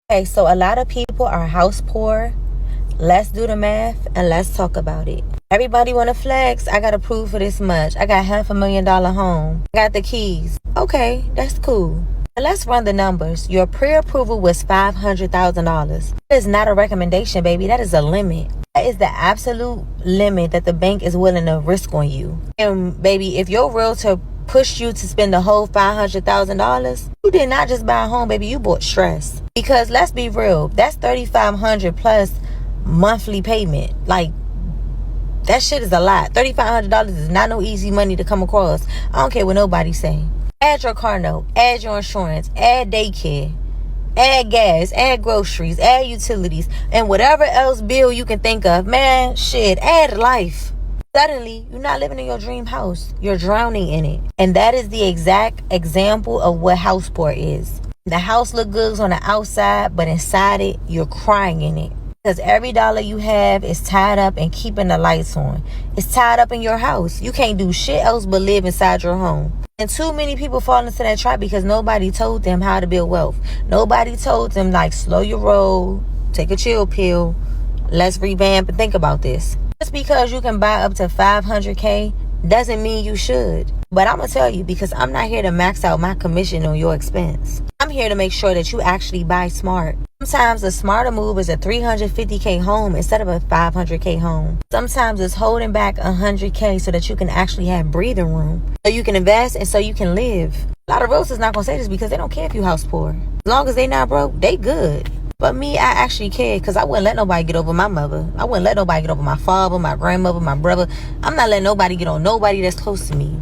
Okay, so a lot of people are house poor. Let's do the math and let's talk about it. Everybody want to flex. I got approved for this much. I got $500,000 home. I got the keys. Okay, that's cool. But let's run the numbers. Your pre-approval was $500,000. That is not a recommendation, baby. That is a limit. That is the absolute limit that the bank is willing to risk on you. And baby, if your realtor pushed you to spend the whole $500,000, you did not just buy a home, baby. You bought stress. Because let's be real, that's $3,500 plus monthly payment. Like, that shit is a lot. $3,500 is not no easy money to come across. I don't care what nobody's saying. Add your car note, add your insurance, add daycare, add gas, add groceries, add utilities, and whatever else bill you can think of. Man, shit, add life. Suddenly, you're not living in your dream house. You're drowning in it. And that is the exact example of what house poor is. The house look good on the outside, but inside it, you're crying in it. Because every dollar you have is tied up in keeping the lights on. It's tied up in your house. You can't do shit else but live inside your home. And too many people fall into that trap because nobody told them how to build wealth. Nobody told them, like, slow your roll, take a chill pill, let's revamp and think about this. Just because you can buy up to $500K doesn't mean you should. But I'm going to tell you, because I'm not here to max out my commission on your expense. I'm here to make sure that you actually buy smart. Sometimes a smarter move is a $350K home instead of a $500K home. Sometimes it's holding back $100K so that you can actually have breathing room, so you can invest and so you can live. A lot of realtors not going to say this because they don't care if you house poor. As long as they not broke, they good. But me, I actually care because I wouldn't let nobody get over my mother. I wouldn't let nobody get over my father, my grandmother, my brother. I'm not letting nobody get on nobody that's close to me.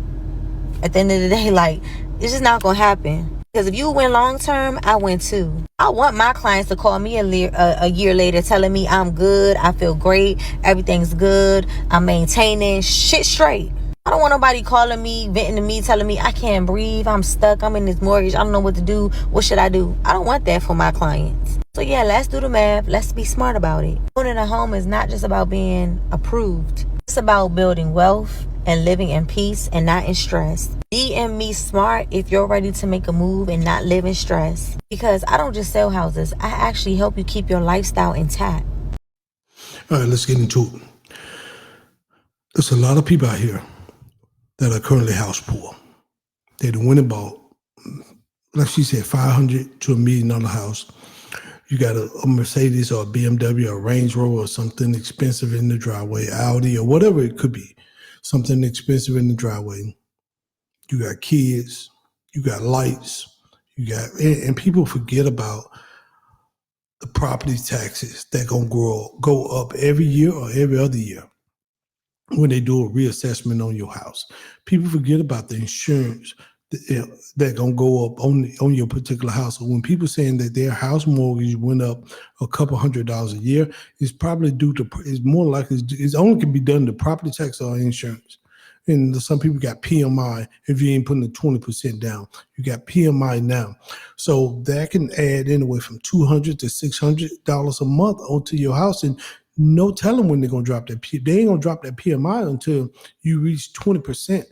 At the end of the day, like, it's just not going to happen. Because if you win long term, I win too. I want my clients to call me a year later telling me I'm good, I feel great, everything's good, I'm maintaining shit straight. I don't want nobody calling me, venting to me, telling me I can't breathe, I'm stuck, I'm in this mortgage, I don't know what to do, what should I do? I don't want that for my clients. So yeah, let's do the math, let's be smart about it. Owning a home is not just about being approved. It's about building wealth and living in peace and not in stress. DM me smart if you're ready to make a move and not live in stress. Because I don't just sell houses, I actually help you keep your lifestyle intact. All right, let's get into it. There's a lot of people out here that are currently house poor. They went and bought, like she said, $500 to $1 million house. You got a Mercedes or a BMW or a Range Rover or something expensive in the driveway, Audi or whatever it could be, something expensive in the driveway. You got kids, you got lights, and people forget about the property taxes that gonna go up every year or every other year when they do a reassessment on your house. People forget about the insurance that gonna go up on your particular house. So when people saying that their house mortgage went up a couple $100 a year, it's probably it's more likely it's only can be done to property tax or insurance. And some people got PMI. If you ain't putting the 20% down, you got PMI now. So that can add anywhere from $200 to $600 a month onto your house. And no telling when they're going to drop that. They ain't going to drop that PMI until you reach 20%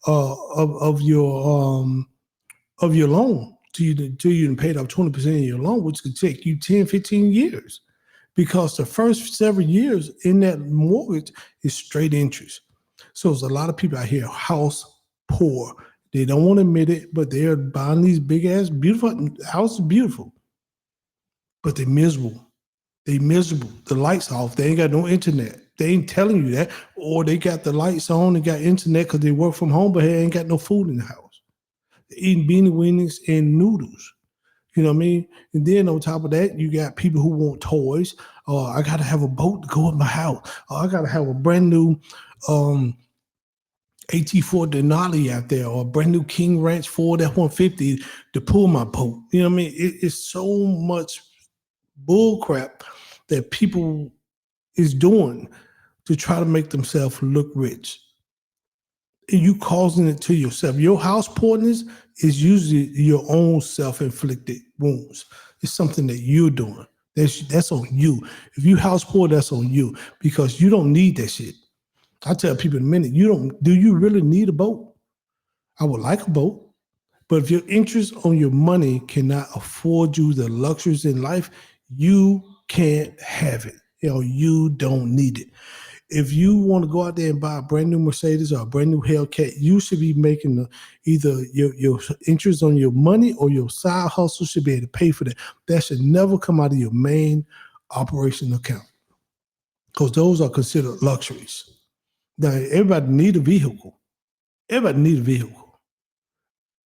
of your loan. Till you paid off 20% of your loan, which could take you 10, 15 years. Because the first several years in that mortgage is straight interest. So there's a lot of people out here house poor. They don't want to admit it, but they're buying these big ass beautiful houses, beautiful, but they're miserable. They miserable. The lights off. They ain't got no internet. They ain't telling you that, or they got the lights on and got internet because they work from home, but they ain't got no food in the house. They're eating beanie weenies and noodles. You know what I mean? And then on top of that, you got people who want toys. Oh, I got to have a boat to go in my house. Oh, I got to have a brand new AT4 Denali out there, or a brand new King Ranch Ford F-150 to pull my boat. You know what I mean? It's so much bull crap that people is doing to try to make themselves look rich. And you causing it to yourself. Your house poorness is usually your own self-inflicted wounds. It's something that you're doing. That's on you. If you house poor, that's on you, because you don't need that shit. I tell people in a minute, do you really need a boat? I would like a boat, But if your interest on your money cannot afford you the luxuries in life, you can't have it. You don't need it. If you want to go out there and buy a brand new Mercedes or a brand new Hellcat, you should be making either your interest on your money or your side hustle should be able to pay for that. That should never come out of your main operation account, because those are considered luxuries. Now, everybody need a vehicle. Everybody need a vehicle.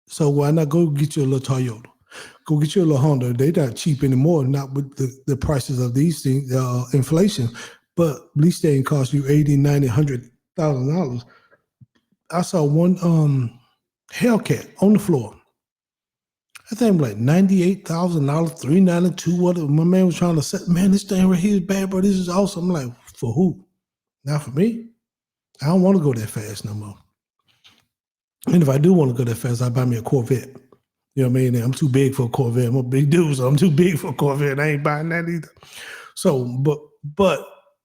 So why not go get you a little Toyota? Go get you a little Honda. They're not cheap anymore, not with the prices of these things, inflation. But at least they ain't cost you $80,000, $90,000, $100,000. I saw one Hellcat on the floor. I think like $98,000, $392. Whatever. My man was trying to say, man, this thing right here is bad, bro. This is awesome. I'm like, for who? Not for me. I don't want to go that fast no more. And if I do want to go that fast, I buy me a Corvette. You know what I mean? I'm too big for a Corvette. I'm a big dude, so I'm too big for a Corvette. I ain't buying that either. So, but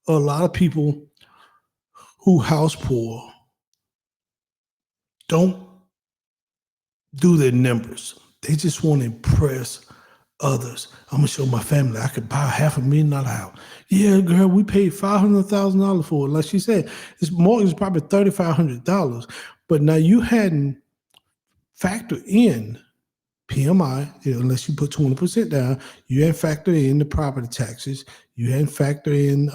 a lot of people who house poor don't do their numbers. They just want to impress others. I'm gonna show my family I could buy a $500,000 house. Yeah, girl, we paid $500,000 for it. Like she said, this mortgage is probably $3,500. But now you hadn't factored in PMI, unless you put 20% down. You hadn't factored in the property taxes. You hadn't factored in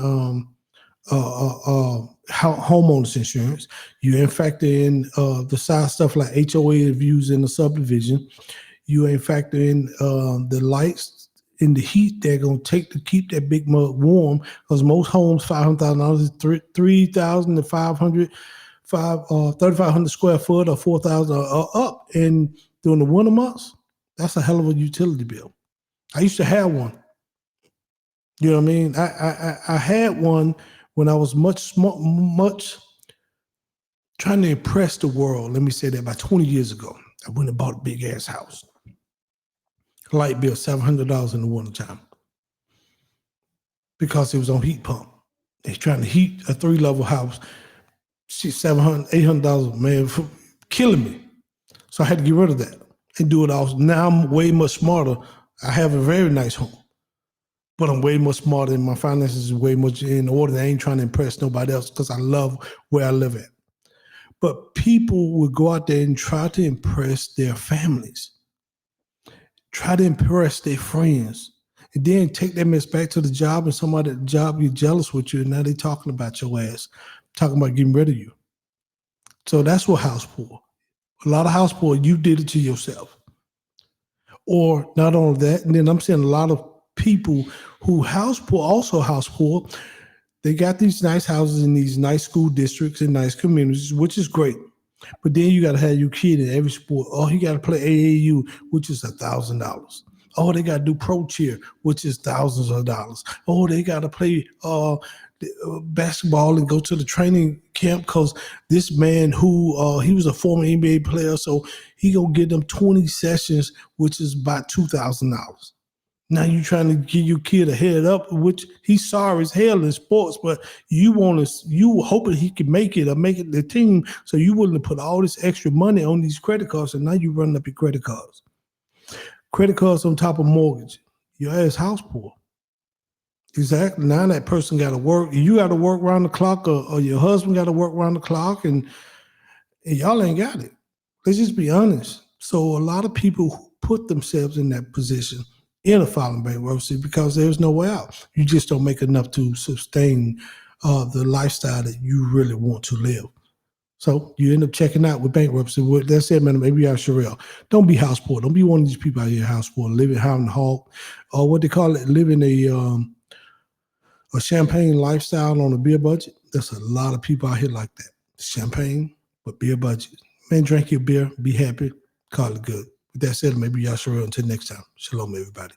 homeowners insurance. You hadn't factored in the side stuff like HOA views in the subdivision. You ain't factor in the lights and the heat they're gonna take to keep that big mug warm, because most homes $500,000 is $3,500, 3,500 square foot or 4,000 up. And during the winter months, that's a hell of a utility bill. I used to have one. You know what I mean? I had one when I was much trying to impress the world. Let me say that about 20 years ago, I went and bought a big ass house. Light bill $700 in the wintertime because it was on heat pump. They're trying to heat a 3-level house. $700, $800, man, for killing me. So I had to get rid of that and do it all. Now I'm way much smarter. I have a very nice home, but I'm way much smarter and my finances is way much in order. I ain't trying to impress nobody else because I love where I live at. But people would go out there and try to impress their families. Try to impress their friends, and then take that mess back to the job, and somebody at the job get jealous with you, and now they talking about your ass, talking about getting rid of you. So that's what house poor. A lot of house poor, you did it to yourself. Or not only that, and then I'm seeing a lot of people who house poor, also house poor. They got these nice houses in these nice school districts and nice communities, which is great. But then you got to have your kid in every sport. Oh, he got to play AAU, which is $1,000. Oh, they got to do pro cheer, which is thousands of dollars. Oh, they got to play basketball and go to the training camp because this man who he was a former NBA player, so he gonna get them 20 sessions, which is about $2,000. Now you trying to give your kid a head up, which he's sorry as hell in sports, but you hoping he can make it or make it the team, so you willing to put all this extra money on these credit cards, and now you running up your credit cards. Credit cards on top of mortgage. Your ass house poor. Exactly. Now that person got to work. You got to work around the clock, or your husband got to work around the clock, and y'all ain't got it. Let's just be honest. So a lot of people put themselves in that position in a filing bankruptcy because there's no way out. You just don't make enough to sustain the lifestyle that you really want to live. So you end up checking out with bankruptcy. That's it, man. Maybe I'm Sherelle. Don't be house poor. Don't be one of these people out here house poor, living high and hog, or what they call it, living a champagne lifestyle on a beer budget. There's a lot of people out here like that. Champagne, but beer budget. Man, drink your beer, be happy, call it good. With that said, maybe y'all Sherelle. Until next time. Shalom, everybody.